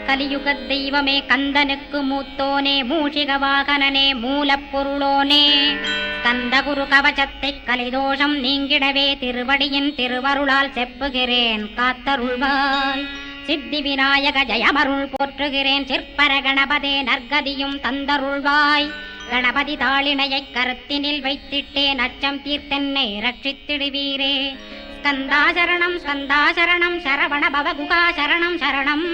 கலியுகத் தெய்வமே கந்தனுக்கு மூத்தோனே மூஷிக வாகனனே மூலப்பொருளோனே கந்தகுரு கவசத்தை கலிதோஷம் நீங்கிடவே திருவடியின் திருவருளால் செப்புகிறேன் காத்தருள்வாய். சித்தி விநாயக ஜயமருள் போற்றுகிறேன் சிற்பர கணபதே நற்கதியும் தந்தருள்வாய். கணபதி தாளினையை கருத்தினில் வைத்திட்டேன் அச்சம் தீர்த்தென்னை ரட்சித்திடுவீரே. ஸ்கந்தாசரணம் ஸ்கந்தாசரணம் சரவண பவகுகா சரணம் சரணம்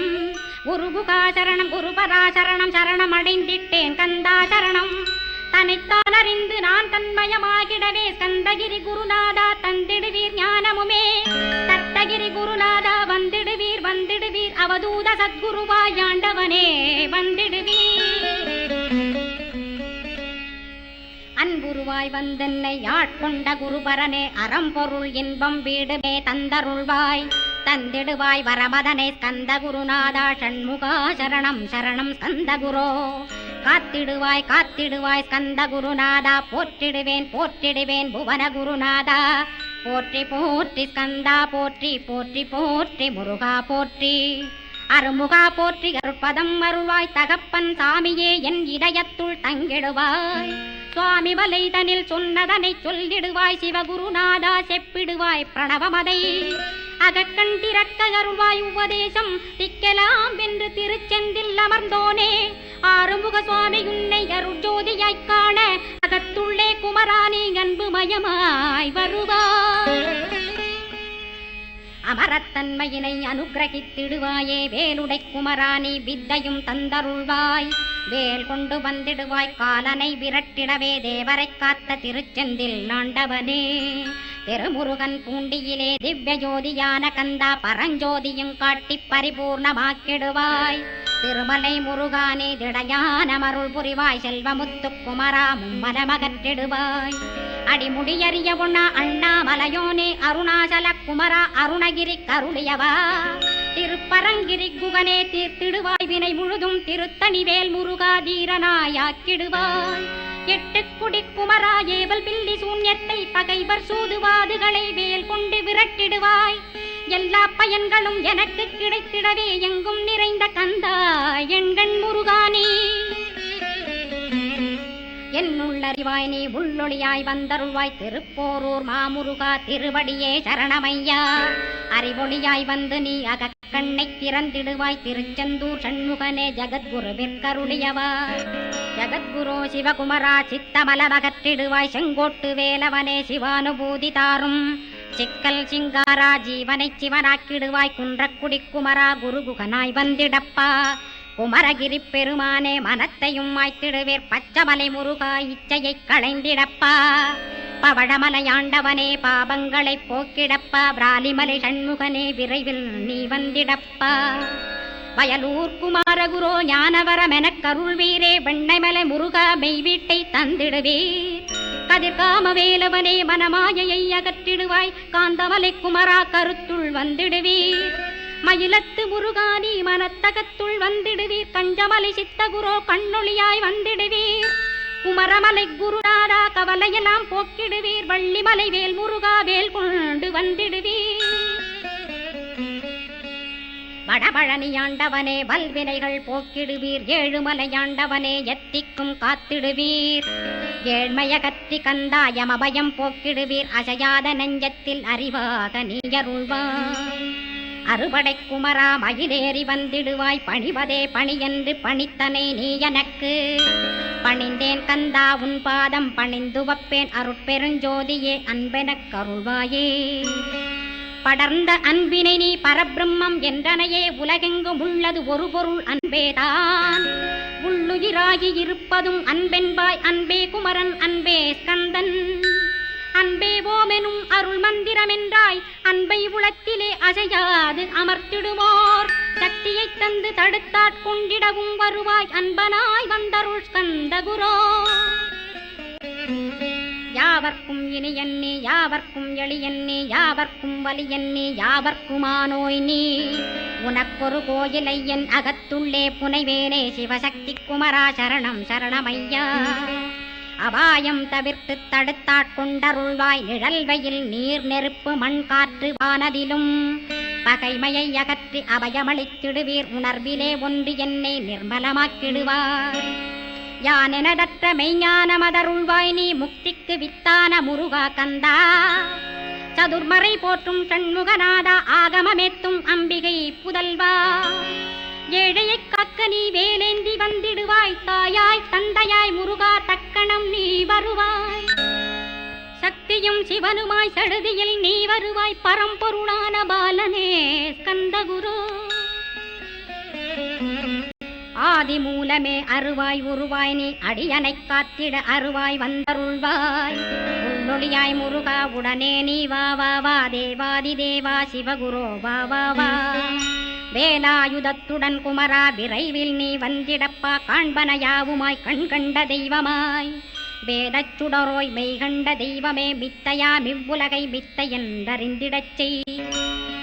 குருகுகா சரணம் குருபராசரணம் சரணம் அடைந்திட்டேன் கந்தாசரணம். தன்னைத்தான் அறிந்து நான் தன்மயமாகிடவே ஸ்கந்தகிரி குருநாதா தந்திடுவீர் ஞானமுமே. தத்தகிரி குருநாதா வந்திடுவீர் வந்திடுவீர் அவதூத சத்குருவாய் ஆண்டவனே வந்திடுவீர். அன்புருவாய் வந்தென்னை ஆட்கொண்ட குருபரனே அறம்பொருள் இன்பம் வீடுமே தந்தருள்வாய். தந்திடுவாய் வரமதனை ஸ்கந்த குருநாதா ஷண்முகா சரணம் சரணம் ஸ்கந்த குரோ. காத்திடுவாய் காத்திடுவாய் ஸ்கந்த குருநாதா போற்றிடுவேன் போற்றிடுவேன் புவன குருநாதா. போற்றி போற்றி ஸ்கந்தா போற்றி போற்றி போற்றி முருகா போற்றி. அருமுகா போற்றி அருட்பதம் அருள்வாய் தகப்பன் சாமியே என் இதயத்துள் தங்கிடுவாய். சுவாமி வலைதனில் சொன்னதனை சொல்லிடுவாய் சிவகுருநாதா செப்பிடுவாய் பிரணவமதை. அகக்கண் திறக்க அருள்வாய் உபதேசம் திக்கலாம் என்று திருச்செந்தில் அமர்ந்தோனே. ஆறுமுக சுவாமி உன்னை அருட்ஜோதியாய்க் காண அகத்துள்ளே குமராணி அன்பு மயமாய் வருவாய். அமரத்தன்மையினை அனுகிரகித்திடுவாயே வேலுடை குமராணி வித்தையும் தந்தருள்வாய். வேல் கொண்டு வந்திடுவாய் காலனை விரட்டிடவே தேவரை காத்த திருச்செந்தில் ஆண்டவனே. திருமுருகன் பூண்டியிலே திவ்ய ஜோதியான கந்தா பரஞ்சோதியும் காட்டி பரிபூர்ணமாக்கிடுவாய். திருமலை முருகானே திடையான மருள் புரிவாய் செல்வமுத்து குமரா மும்மனமகற்றிடுவாய். அடிமுடியறிய உண்ணா அண்ணாமலையோனே அருணாசல குமரா அருணகிரி கருளியவா. திருப்பரங்கிரி குகனே தீர்த்திடுவாய் வினை முழுதும் திருத்தணிவேல் முருகா தீரனாயாக்கிடுவாய். எட்டுக்குடி குமரா ஏவல் பில்லி சூன்யத்தை பகைவர் சூதுவாதுகளை வேல் கொண்டு விரட்டிடுவாய். எல்லா பயன்களும் எனக்கு கிடைத்திடவே எங்கும் நிறைந்த கந்தா எண்கண் முருகானே. என்னுள்ளறிவாய் நீ உள்ளொளியாய் வந்தருள்வாய் திருப்போரூர் மாமுருகா திருவடியே சரணமையா. அறிவொளியாய் வந்து நீ அகக்கண்ணை திறந்திடுவாய் திருச்செந்தூர் சண்முகனே ஜகத்குருவிற்கருளியவா. ஜகத்குரு சிவகுமரா சித்தமலமகற்றிடுவாய் செங்கோட்டு வேலவனே சிவானுபூதி தாரும். சிக்கல் சிங்காரா ஜீவனை சிவனாக்கிடுவாய் குன்றக்குடி குமரா குருகுகனாய் வந்திடப்பா. குமரகிரி பெருமானே மனத்தையும் மாய்த்திடுவேர் பச்சமலை முருகா இச்சையை களைந்திடப்பா. பவழமலையாண்டவனே பாபங்களை போக்கிடப்பா. பிராலிமலை சண்முகனே விரைவில் நீ வந்திடப்பா. வயலூர் குமாரகுரோ ஞானவரமெனக் கருள்வீரே வெண்ணைமலை முருகா மெய் வீட்டை தந்திடுவீர். கதிர்காம வேலவனே மனமாயையை அகற்றிடுவாய் காந்தமலை குமரா கருத்துள் வந்திடுவீர். மயிலத்து முருகானி மனத்தகத்துள் வந்திடுவீர். கஞ்சமலை சித்தகுரோ கண்ணொளியாய் வந்திடுவீர். குமரமலை குருநாதா கவலையெல்லாம் போக்கிடுவீர். வள்ளிமலை வேல் முருகா வேல் கொண்டு வந்திடுவீர். வடபழனியாண்டவனே வல்வினைகள் போக்கிடுவீர். ஏழுமலையாண்டவனே எத்திக்கும் காத்திடுவீர். ஏழ்மையகத்தி கந்தாயம் அபயம் போக்கிடுவீர். அசையாத நெஞ்சத்தில் அறிவாக நீயருள்வாய். அறுபடை குமரா மயிலேறி வந்திடுவாய். பணிவதே பணியென்று பணித்தனை நீ எனக்கு. பணிந்தேன் கந்தா உன் பாதம் பணிந்து வப்பேன் அருட்பெருஞ்சோதியே அன்பெனக் கருள்வாயே. படர்ந்த அன்பினை நீ பரபிரம்மம் என்றனையே உலகெங்கும் உள்ளது ஒரு பொருள் அன்பேதான். உள்ளுயிராகி இருப்பதும் அன்பென்பாய் அன்பே குமரன் அன்பே ஸ்கந்தன். அன்பே ஓமெனும் அருள் மந்திரமென்றாய் அன்பை உளத்திலே அசையாது அமர்த்திடுமோர். சக்தியை தந்து தடுத்தாட்கொண்டிடவும் வருவாய் அன்பனாய் வந்தருள் ஸ்கந்த குரோ. யாவர்க்கும் இனியன்னி யாவர்க்கும் எளியன்னி யாவர்க்கும் வலியன்னி யாவர்க்குமானோய் நீ. உனக்கொரு கோயிலை என் அகத்துள்ளே புனைவேனே சிவசக்தி குமரா சரணம் சரணமையா. அபாயம் தவிர்த்து தடுத்தாட்கொண்டருள்வாய் நிழல் வெயில் நீர் நெருப்பு மண் காற்று வானதிலும். பகைமையை அகற்றி அபயமளித்திடுவீர். உணர்விலே ஒன்று என்னை நிர்மலமாக்கிடுவார். யானெனதற்ற மெய்ஞான மதருள்வாய் நீ முக்திக்கு வித்தான முருகா கந்தா. சதுர்மறை போற்றும் சண்முகநாதா ஆகமமேத்தும் அம்பிகை புதல்வா. ஏழையைக் காக்க நீ வேலேந்தி வந்திடுவாய். தாயாய் தந்தையாய் முருகா தக்கணம் நீ வருவாய். சக்தியும் சிவனுமாய் சடுதியில் நீ வருவாய். பரம்பொருளான பாலனே ஸ்கந்தகுரு. ஆதி மூலமே அருவாய் உருவாய் நீ அடியனைக் காத்திட அருவாய் வந்தருள்வாய். உள்ளொளியாய் முருகா உடனே நீ வா வா வா. தேவாதி தேவா சிவகுரோ வா வா வா. வேலாயுதத்துடன் குமரா விரைவில் நீ வந்திடப்பா. காண்பன யாவுமாய் கண் கண்ட தெய்வமாய் வேதச் சுடரோய் மெய்கண்ட தெய்வமே. மித்தையா மிவ்வுலகை மித்தை என்றறிந்திடச் செய்.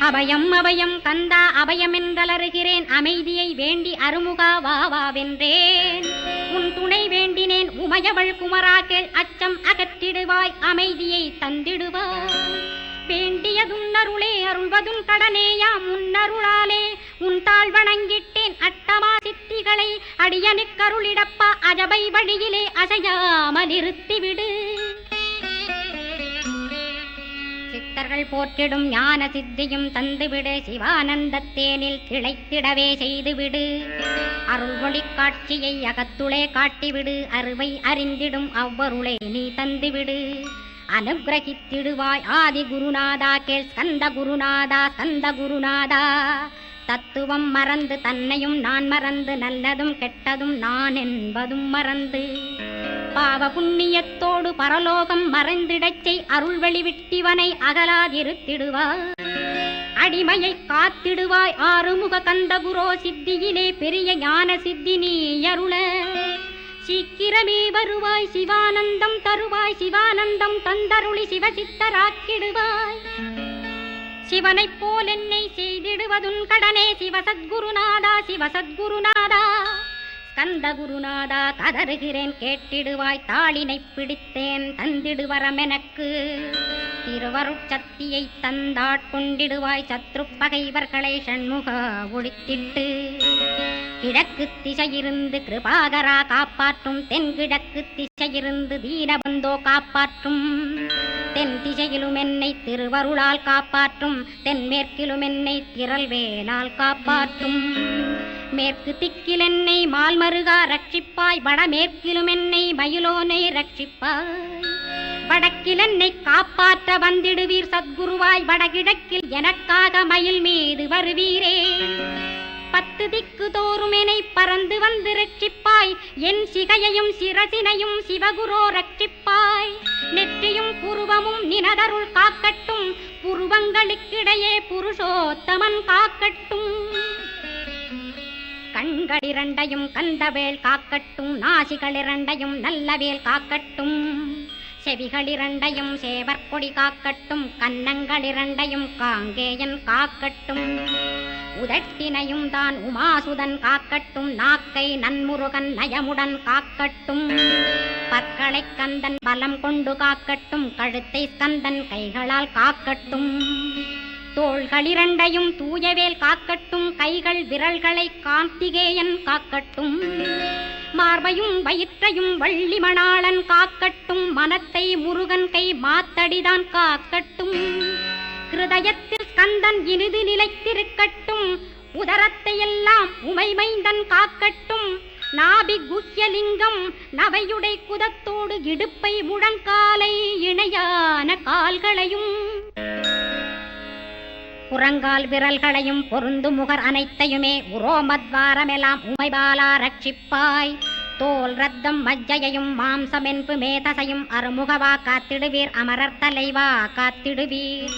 அபயம் அபயம் கந்தா அபயமென்றலறுகிறேன். அமைதியை வேண்டி அருமுகா வா வா வென்றேன். உன் துணை வேண்டினேன் உமையவள் குமரா கேள். அச்சம் அகற்றிடுவாய் அமைதியை தந்திடுவாய். வேண்டியதுன் அருளே அருள்வதும் கடனேயா. முன்னருளாலே உன் தாழ் வணங்கிட்டேன். அட்டமா சித்திகளை அடியனுக்கருளிடப்பா. அஜபை வழியிலே அசையாமல் இருத்திவிடு. சித்தர்கள் போற்றிடும் ஞான சித்தியும் தந்துவிடு. சிவானந்தத்தேனில் திளைத்திடவே செய்துவிடு. அருள் ஒளி காட்சியை அகத்துளே காட்டிவிடு. அருவை அறிந்திடும் அவ்வருளே நீ தந்துவிடு. அனுகிரகித்திடுவாய் ஆதி குருநாதா கேள். ஸ்கந்த குருநாதா ஸ்கந்த குருநாதா. தத்துவம் மறந்து தன்னையும் நான் மறந்து நல்லதும் கெட்டதும் நான் என்பதும் மறந்து பாவ புண்ணியத்தோடு பரலோகம் மறைந்திடச் செய். அருள் வெளிவிட்டிவனை அகலாதிருத்திடுவாய். அடிமையை காத்திடுவாய் ஆறுமுக கந்தகுரோ. சித்தியிலே பெரிய ஞான சித்தி நீ அருள. சீக்கிரமே வருவாய் சிவானந்தம் தருவாய். சிவானந்தம் தந்தருளி சிவசித்தராக்கிடுவாய். சிவனைப் போல் என்னை செய்திடுவதுன் கடனே. சிவசத்குருநாதா சிவசத்குருநாதா. ஸ்கந்த குருநாதா கதறுகிறேன் கேட்டிடுவாய். தாளினை பிடித்தேன் தந்திடுவரமெனக்கு. திருவருட்சக்தியை தந்தாட்கொண்டிடுவாய். சத்ரு பகைவர்களை ஷண்முக ஒழித்திட்டு. கிழக்கு திசையிருந்து கிருபாகரா காப்பாற்றும். தென்கிழக்கு திசையிருந்து தீனபந்தோ காப்பாற்றும். தென் திசையிலும் என்னை திருவருளால் காப்பாற்றும். தென்மேற்கிலும் என்னை திரள்வேலால் காப்பாற்றும். மேற்கு திக்கில் என்னை மால்மருகா ரட்சிப்பாய். வடமேற்கிலும் என்னை மயிலோனை ரட்சிப்பாய். வடக்கில் என்னை காப்பாற்ற வந்திடுவீர் சத்குருவாய். வடகிழக்கில் எனக்காக மயில் மீது வருவீரே. 10 திக்கு தோறும் என்னை பறந்து வந்து ரட்சிப்பாய். என் சிகையையும் சிரசினையும் சிவகுரோ ரட்சிப்பாய். நெற்றியும் புருவமும் நினதருள் காக்கட்டும். புருவங்களுக்கிடையே புருஷோத்தமன் காக்கட்டும். கண்களிரண்டையும் கந்தவேல் காக்கட்டும். நாசிகளிரண்டையும் நல்லவேல் காக்கட்டும். செவிகளிரண்டையும் சேவற்கொடி காக்கட்டும். கன்னங்களிரண்டையும் காங்கேயன் காக்கட்டும். உதட்டினையும் தான் உமாசுதன் காக்கட்டும். நாக்கை நன்முருகன் நயமுடன் காக்கட்டும். பற்களை கந்தன் பலம் கொண்டு காக்கட்டும். கழுத்தை ஸ்கந்தன் கைகளால் காக்கட்டும். தோள்களிரண்டையும் தூயவேல் காக்கட்டும். கைகள் விரல்களை கார்த்திகேயன் காக்கட்டும். மார்பையும் வயிற்றையும் வள்ளி மணாளன் காக்கட்டும். மனத்தை முருகன் கை மாத்தடிதான் காக்கட்டும். ஹிருதயத்தில் ஸ்கந்தன் இனிது நிலைத்திருக்கட்டும். உதரத்தை எல்லாம் உமைமைந்தன் காக்கட்டும். நாபி குஹ்யலிங்கம் நவையுடை குதத்தோடு இடுப்பை முழங்காலை இணையான கால்களையும் புறங்கால் விரல்களையும் பொருந்து முகர் அனைத்தையுமே உரோமத்வாரமெல்லாம் உமைபாலா ரட்சிப்பாய். தோல் ரத்தம் மஜ்ஜையையும் மாம்சமென்பு மேதசையும் அருமுகவா காத்திடுவீர். அமரர் தலைவா காத்திடுவீர்.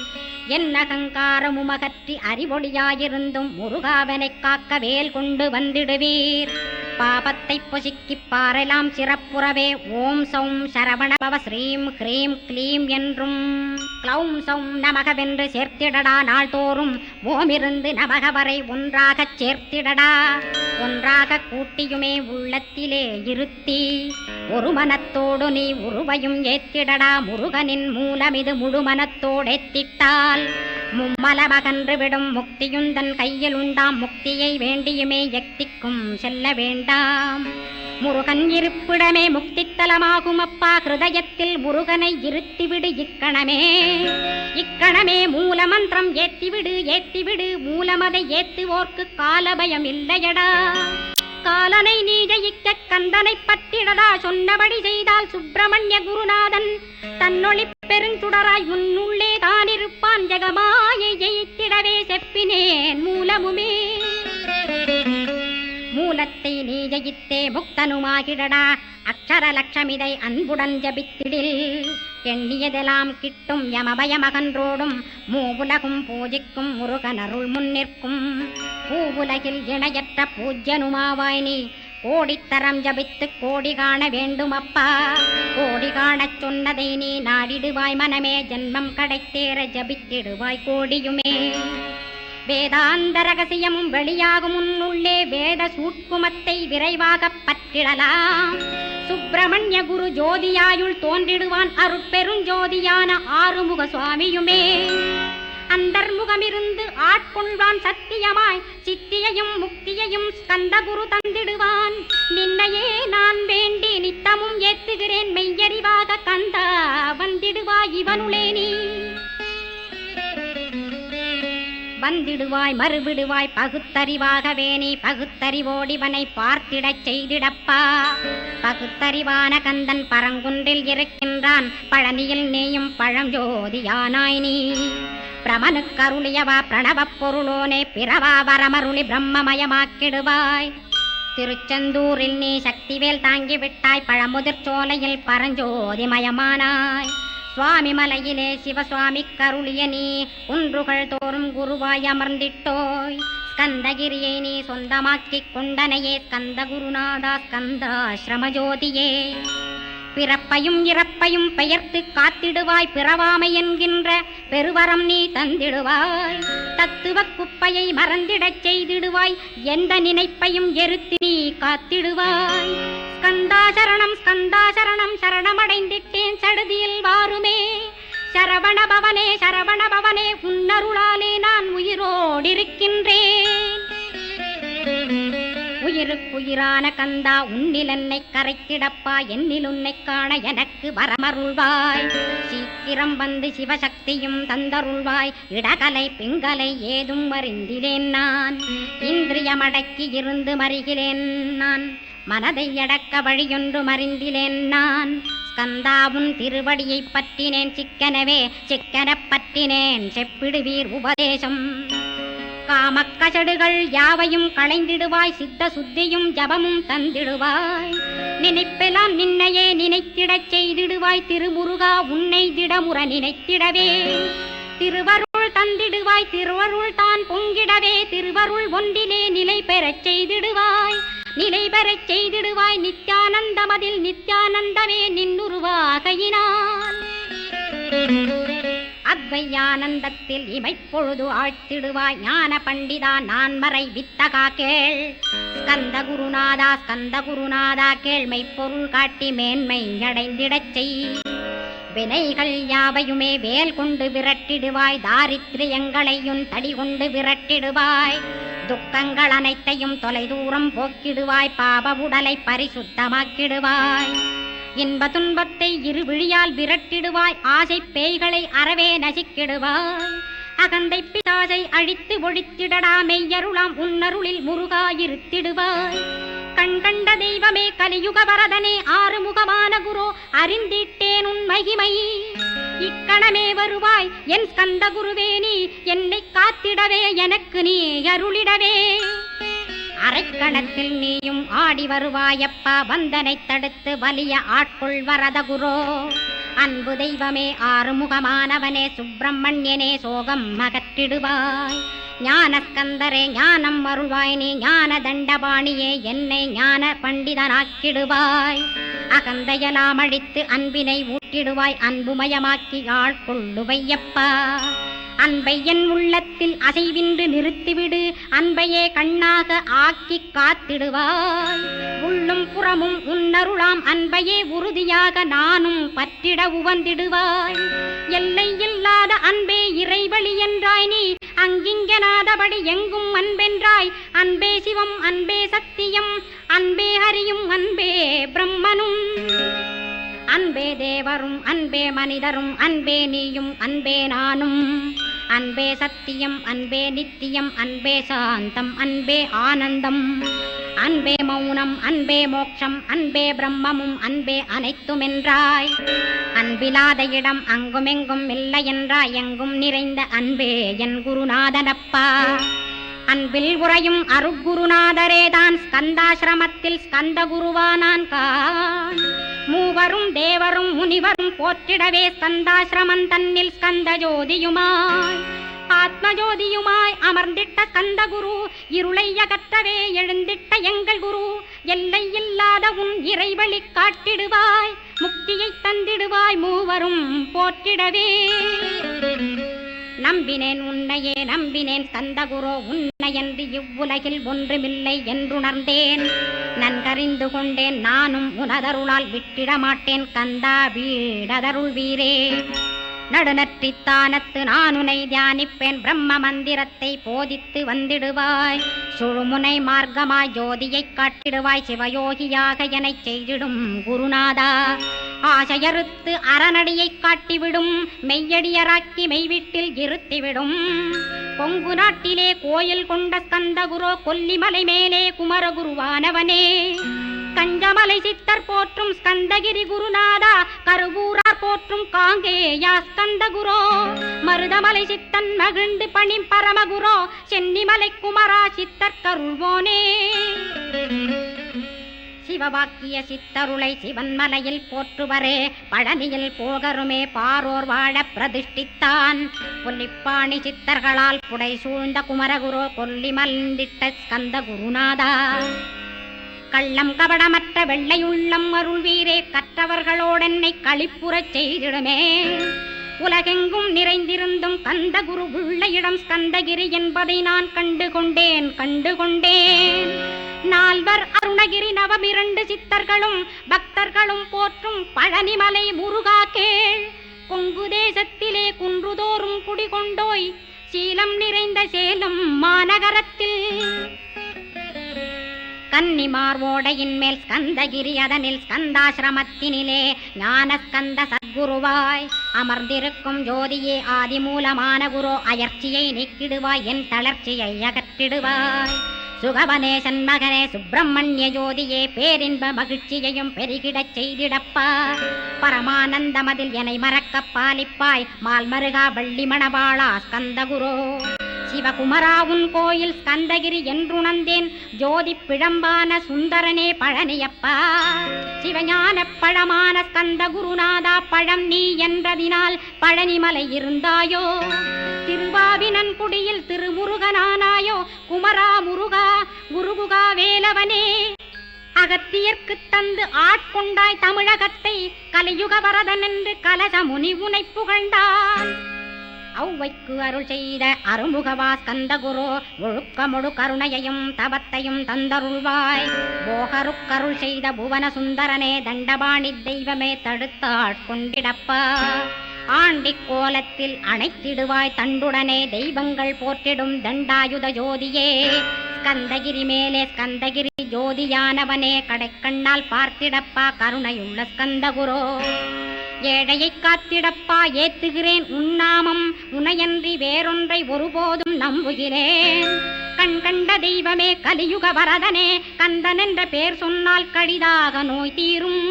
என் அகங்காரமுமகற்றி அறிவொளியாயிருந்தும் முருகாவனைக் காக்க வேல் கொண்டு வந்திடுவீர். பாபத்தை பொசுக்கிப் பாரெல்லாம் சிறப்புறவே ஓம் சௌம் சரவணபவ ஸ்ரீம் ஹ்ரீம் க்ளீம் என்றும் க்ளௌம் சௌம் நமகவென்று சேர்த்திடடா. நாள்தோறும் ஓமிருந்து நமக வரை ஒன்றாகச் சேர்த்திடடா. ஒன்றாக கூட்டியுமே உள்ளத்திலே இருத்தி ஒரு மனத்தோடு நீ உருவையும் ஏத்திடடா. முருகனின் மூலமிது முழு மனத்தோடேத்திட்டால் மும்மலமகன்று விடும் முக்தியுந்தன் கையில் உண்டாம். முக்தியை வேண்டியுமே எக்திக்கும் செல்ல வேண்டாம். முருகன் இருப்பிடமே முக்தித்தலமாகும் அப்பா. ஹிருதயத்தில் முருகனை இருத்திவிடு இக்கணமே. இக்கணமே மூல மந்திரம் ஏத்திவிடு ஏத்திவிடு. மூலமதை ஏத்துவோர்க்கு காலபயம் இல்லையடா. காலனை நீ ஜெயிக்க கந்தனை பற்றிடடா. சொன்னபடி செய்தால் சுப்பிரமணிய குருநாதன் தன்னொளி பெருஞ்சுடராய் உன்னுள்ளே தான் இருப்பான். ஜெகமாயை ஜெயித்திடவே செப்பினேன் மூலமுமே. மூலத்தை நீ ஜெயித்தே முக்தனுமாகிடடா. அக்ஷர லட்சமிதை அன்புடன் ஜபித்திடில் எண்ணியதெல்லாம் கிட்டும். யமபயமகன்றோடும் மூவுலகும் பூஜிக்கும் முருகன் அருள் முன்னிற்கும். பூவுலகில் இணையற்ற பூஜ்யனுமாவாய் நீ. கோடித்தரம் ஜபித்து கோடி காண வேண்டும் அப்பா. கோடி காணச் சொன்னதை நீ நாடிடுவாய் மனமே. ஜென்மம் கடைத்தேற ஜபித்திடுவாய் கோடியுமே. வேதாந்த ரகசியமும் வெளியாகும் உன்னுள்ளே. வேத சூட்குமத்தை விரைவாகப் பற்றிடலாம். சுப்பிரமணிய குரு ஜோதியாயுள் தோன்றிடுவான். அருட்பெருஞ்சோதியான ஆறுமுக சுவாமியுமே. அந்தர்முகமிருந்து ஆட்கொள்வான் சத்தியமாய். சித்தியையும் முக்தியையும் ஸ்கந்தகுரு தந்திடுவான். நின்னையே நான் வேண்டி நித்தமும் ஏத்துகிறேன் மெய்யறிவாக கந்தா. வந்திடுவாய் இவனுளே நீ. வந்திடுவாய் மறுவிடுவாய் பகுத்தறிவாகவே நீ. பகுத்தறிவோடிவனை பார்த்திடச் செய்திடப்பா. பகுத்தறிவான கந்தன் பரங்குன்றில் இருக்கின்றான். பழனியில் நீயும் பழஞ்சோதியானாய் நீ. பிரமனுக்கருளியவா பிரணவப் பொருளோனே. பிறவா வரமருளி பிரம்மமயமாக்கிடுவாய். திருச்செந்தூரில் நீ சக்திவேல் தாங்கிவிட்டாய். பழமுதிர் சோலையில் பரஞ்சோதிமயமானாய். சுவாமி மலையிலே சிவசுவாமி கருளிய நீ. குன்றுகள் தோறும் குருவாய் அமர்ந்திட்டோய். ஸ்கந்தகிரியை நீ சொந்தமாக்கிக் கொண்டனையே. ஸ்கந்த குருநாதா ஸ்கந்தாஸ்ரமஜோதியே. பிறப்பையும் இறப்பையும் பெயர்த்து காத்திடுவாய். பிறவாமை என்கின்ற பெருவரம் நீ தந்திடுவாய். தத்துவ குப்பையை மறந்திடச் செய்திடுவாய். எந்த நினைப்பையும் எருத்து நீ காத்திடுவாய். ஸ்கந்தாசரணம் ஸ்கந்தாசரணம் சரணமடைந்திட்டேன் சடுதியில் வாருமே. சரவணபவனே சரவணபவனே உன்னருளாலே நான் உயிரோடிருக்கின்றேன். உயிருக்குயிரான கந்தா உன்னில் என்னை கரைத்திடப்பா. என்னில் உன்னை காண எனக்கு வரமருள்வாய். சீக்கிரம் வந்து சிவசக்தியும் தந்தருள்வாய். இடகலை பிங்கலை ஏதும் அறிந்திலேன் நான். இந்திரியமடக்கி இருந்து மறிகிறேன் நான். மனதை அடக்க வழியொன்று மறிந்திலேன் நான். ஸ்கந்தாவும் திருவடியை பற்றினேன் சிக்கனவே. சிக்கனப் பற்றினேன் செப்பிடுவீர் உபதேசம். காமக்கசடுகள் யாவையும் களைந்திடுவாய். சித்த சுத்தியும் ஜபமும் தந்திடுவாய். நினைப்பெல்லாம் நின்னையே நினைத்திடச் செய்திடுவாய். திருமுருகா உன்னை திடமுற நினைத்திடவே. திருவருள் தந்திடுவாய். திருவருள் தான் பொங்கிடவே. திருவருள் ஒன்றிலே நிலை பெறச் செய்திடுவாய். நிலை பெறச் செய்திடுவாய். நித்யானந்தமதில் நித்யானந்தமே நின்னுருவாகையினான். அத்வையானந்தத்தில் இமைப்பொழுது ஆழ்த்திடுவாய். ஞான பண்டிதா நான் மறை வித்தகா கேள். ஸ்கந்த குருநாதா ஸ்கந்த குருநாதா கேள்மை பொருள் காட்டி மேன்மை அடைந்திடச் செய். வினைகள் யாவையுமே வேல் கொண்டு விரட்டிடுவாய். தாரித்ரியங்களையும் தடி கொண்டு விரட்டிடுவாய். துக்கங்கள் அனைத்தையும் தொலைதூரம் போக்கிடுவாய். பாப உடலை பரிசுத்தமாக்கிடுவாய். இன்ப துன்பத்தை இரு விழியால் விரட்டிடுவாய். ஆசை பேய்களை அறவே நசிக்கிடுவாய். அகந்தை பிசாசை அழித்து ஒழித்திடடா. மெய்யருளாம் உன்னருளில் முருகாயிருத்திடுவாய். கண் கண்ட தெய்வமே கலியுக வரதனே. ஆறுமுகமான குரு அறிந்திட்டேன் உன் மகிமை. இக்கணமே வருவாய் என் ஸ்கந்த குருவே நீ. என்னை காத்திடவே எனக்கு நீ அருளிடவே. அரைக்கணத்தில் நீயும் ஆடி வருவாயப்பா. வந்தனை தடுத்து வலிய ஆட்கொள் வரத குரோ. அன்பு தெய்வமே ஆறுமுகமானவனே. சுப்பிரமணியனே சோகம் அகற்றிடுவாய். ஞானஸ்கந்தரே ஞானம் அருள்வாய் நீ. ஞான தண்டபாணியே என்னை ஞான பண்டிதனாக்கிடுவாய். அகந்தையெல்லாம் அழித்து அன்பினை ஊட்டிடுவாய். அன்புமயமாக்கி ஆட்கொள்ளுவையப்பா. அன்பை என் உள்ளத்தில் அசைவின்று நிறுத்திவிடு, அன்பையே கண்ணாக ஆக்கி காத்திடுவாய். உள்ளும் புறமும் உன்னருளாம் அன்பையே உறுதியாக நானும் பற்றிட உவந்திடுவாய். எல்லை இல்லாத அன்பே இறைவழி என்றாய் நீ, அங்கிங்கனாதபடி எங்கும் அன்பென்றாய். அன்பே சிவம், அன்பே சத்தியம், அன்பே ஹரியும், அன்பே பிரம்மனும், அன்பே தேவரும், அன்பே மனிதரும், அன்பே நீயும், அன்பே நானும். அன்பே சத்தியம், அன்பே நித்தியம், அன்பே சாந்தம், அன்பே ஆனந்தம், அன்பே மௌனம், அன்பே மோட்சம், அன்பே பிரம்மமும், அன்பே அனைத்துமென்றாய். அன்பிலாத இடம் அங்குமெங்கும் இல்லை என்றாய். எங்கும் நிறைந்த அன்பே என் குருநாதனப்பா. அன்பில் உறையும் அருட்குருநாதரேதான் ஸ்கந்தாசிரமத்தில் ஸ்கந்த குருவானான் கான். மூவரும் தேவரும் முனிவரும் போற்றிடவே ஸ்கந்தாசிரமன் தன்னில் ஸ்கந்த ஜோதியுமாய் ஆத்மஜோதியுமாய் அமர்ந்திட்ட ஸ்கந்த குரு, இருளை அகற்றவே எழுந்திட்ட எங்கள் குரு. எல்லை இல்லாத உன் இறைவழி காட்டிடுவாய், முக்தியை தந்திடுவாய் மூவரும் போற்றிடவே. நம்பினேன் உன்னையே நம்பினேன் ஸ்கந்தகுரோ, உன்னையன்றி இவ்வுலகில் ஒன்றுமில்லை என்றுணர்ந்தேன். நன்கறிந்து கொண்டேன் நானும் உனதருளால் விட்டிட மாட்டேன். கந்தா வீடதருள் வீரே, நடுநற்றித்தானத்து நானுனை தியானிப்பேன். பிரம்ம மந்திரத்தை போதித்து வந்திடுவாய். சுழுமுனை மார்க்கமாய் ஜோதியை காட்டிடுவாய். சிவயோகியாக எனச் செய்திடும் குருநாதா, ஆசையறுத்து அறநடியை காட்டிவிடும். மெய்யடியராக்கி மெய்வீட்டில் இருத்திவிடும். கொங்கு நாட்டிலே கோயில் கொண்ட ஸ்கந்தகுரோ, கொல்லிமலை மேலே குமரகுருவானவனே. கஞ்சமலை சித்தர் போற்றும் ஸ்கந்தகிரி குருநாதா, கருவூரார் போற்றும் காங்கேயா ஸ்கந்தகுரோ. மருதமலை சித்தன் மகிழ்ந்து பணி பரமகுரோ, சென்னிமலை குமரா சித்தர் கருள்வோனே. சிவவாக்கிய சித்தருளை சிவன்மலையில் போற்றுவரே, பழனியில் போகருமே பாரோர் வாழ பிரதிஷ்டித்தான். கொல்லிப்பாணி சித்தர்களால் புடை சூழ்ந்த குமரகுரோ, கொல்லி மல்ந்திட்ட ஸ்கந்த குருநாதா. கள்ளம் கபடமற்ற வெள்ளையுள்ளம் அருள் வீரே, கற்றவர்களோடென்னை களிப்புறச் செய்திடுமே. உலகெங்கும் நிறைந்திருந்தும் கந்தகுரு உள்ள இடம் ஸ்கந்தகிரி என்பதை நான் கண்டுகொண்டேன். நால்வர் அருணகிரி நவமிரண்டு சித்தர்களும் பக்தர்களும் போற்றும் பழனிமலை முருகா கேள். கொங்கு தேசத்திலே குன்றுதோறும் குடிகொண்டோய், சீலம் நிறைந்த சேலம் மாநகரத்தில். கன்னிமார் ஓடையின் மேல் ஸ்கந்தகிரி, அதனில் ஸ்கந்தாசிரமத்தினிலே ஞான ஸ்கந்த சத்குருவாய் அமர்ந்திருக்கும் ஜோதியே ஆதிமூலமான குரு. அயற்சியை நீக்கிடுவாய், என் தளர்ச்சியை அகற்றிடுவாய். சுகவனேசன் மகனே சுப்பிரமணிய ஜோதியே, பேரின்ப மகிழ்ச்சியையும் பெருகிடச் செய்திடப்பா. பரமானந்தமதில் என்னை மறக்க பாலிப்பாய், மால்மருகா வள்ளி மணவாளா ஸ்கந்தகுரோ. சிவகுமரா உன் கோயில் ஸ்கந்தகிரி என்றுணர்ந்தேன். ஜோதி பிழம்பான சுந்தரனே பழனியப்பா. சிவஞான பழமான ஸ்கந்த குருநாதா, பழம் நீ என்றதினால் பழனிமலை இருந்தாயோ. திருவாவினன்குடியில் திருமுருகனானாயோ. குமரா முருகா குருகுகா வேலவனே, அகத்தியர்க்கு தந்து ஆட்கொண்டாய் தமிழகத்தை. கலியுக வரதன் என்று கலச முனி உனை புகழ்ந்தான். ஔவைக்கு அருள் செய்த அருமுகவா ஸ்கந்தகுரோ, ஒழுக்கமொழு கருணையையும் தவத்தையும் தந்தருள்வாய். போகருக்கருள் செய்த புவன சுந்தரனே, தண்டபாணி தெய்வமே தடுத்தாட்கொண்டிடப்பா. ஆண்டி கோலத்தில் அணைத்திடுவாய் தண்டுடனே, தெய்வங்கள் போற்றிடும் தண்டாயுத ஜோதியே. ஸ்கந்தகிரி மேலே ஸ்கந்தகிரி ஜோதியானவனே, கடைக்கண்ணால் பார்த்திடப்பா கருணையுள்ள ஸ்கந்தகுரோ. ஏழையை காத்திடப்பா ஏத்துகிறேன் உன்னாமம், உனையன்றி வேறொன்றை ஒருபோதும் நம்புகிறேன். கண் கண்ட தெய்வமே கலியுக வரதனே, கந்தன் என்ற பேர் சொன்னால் கடிதாக நோய் தீரும்.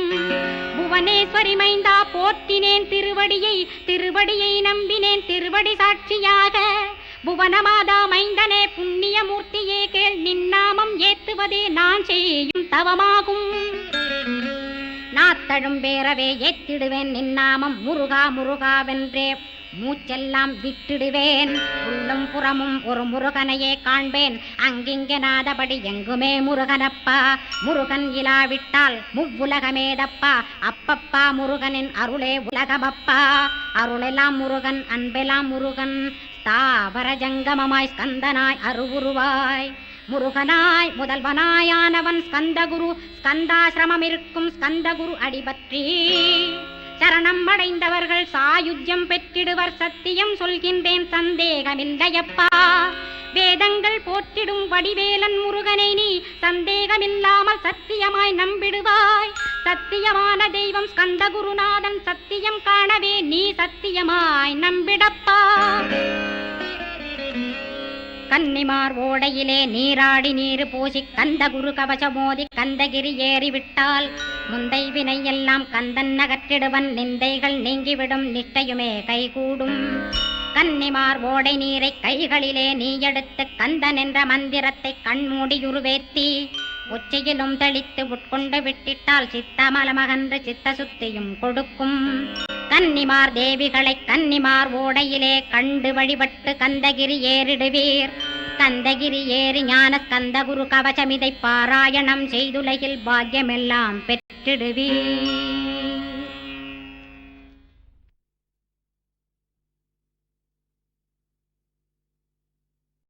புவனேஸ்வரி மைந்தா போற்றினேன் திருவடியை நம்பினேன் திருவடி சாட்சியாக. புவனமாதா மைந்தனே புண்ணியமூர்த்தியே கேள், நின்னாமம் ஏத்துவதே நான் செய்யும் தவமாகும். நாத்தழும் பேரவே ஏத்திடுவேன் நின்னாமம், முருகா முருகாவென்றே மூச்செல்லாம் விட்டிடுவேன். உள்ளும் புறமும் ஒரு முருகனையே காண்பேன், அங்கிங்கனாதபடி எங்குமே முருகனப்பா. முருகன் இலாவிட்டால் முவ்வுலகமேதப்பா, அப்பப்பா முருகனின் அருளே உலகமப்பா. அருளெல்லாம் முருகன், அன்பெல்லாம் முருகன், தாவர ஜங்கமமாய் ஸ்கந்தனாய் அருவுருவாய் முருகனாய் முதல்வனாயானவன் ஸ்கந்தகுரு. ஸ்கந்தாசிரமம் இருக்கும் ஸ்கந்தகுரு அடிபற்றி சரணம் அடைந்தவர்கள் சாயுஜ்யம் பெற்றிடுவர். சத்தியம் சொல்கின்றேன் சந்தேகமில்லையப்பா. வேதங்கள் போற்றிடும் வடிவேலன் முருகனை நீ சந்தேகமில்லாமல் சத்தியமாய் நம்பிடுவாய். சத்தியமான தெய்வம் ஸ்கந்தகுருநாதன். சத்தியம் காணவே நீ சத்தியமாய் நம்பிடப்பா. கன்னிமார் ஓடையிலே நீராடி நீரு பூசி கந்தகுரு கவசமோதி கந்தகிரி ஏறிவிட்டால் முந்தை வினை எல்லாம் கந்தன் நகற்றிடுவன். நிந்தைகள் நீங்கிவிடும் நிஷ்டையுமே கைகூடும். கன்னிமார் ஓடை நீரை கைகளிலே நீ எடுத்து கந்தன் என்ற மந்திரத்தை கண்மூடியுருவேத்தி உச்சியிலும் தெளித்து உட்கொண்டு விட்டிட்டால் சித்தமலமகன்று சித்த சுத்தியும் கொடுக்கும். கன்னிமார் தேவிகளை கன்னிமார் ஓடையிலே கண்டு வழிபட்டு கந்தகிரி ஏறிடுவீர். கந்தகிரி ஏறி ஞான ஸ்கந்தகுரு கவசமிதை பாராயணம் செய்துலகில் பாக்கியமெல்லாம் பெற்றிடுவீர்.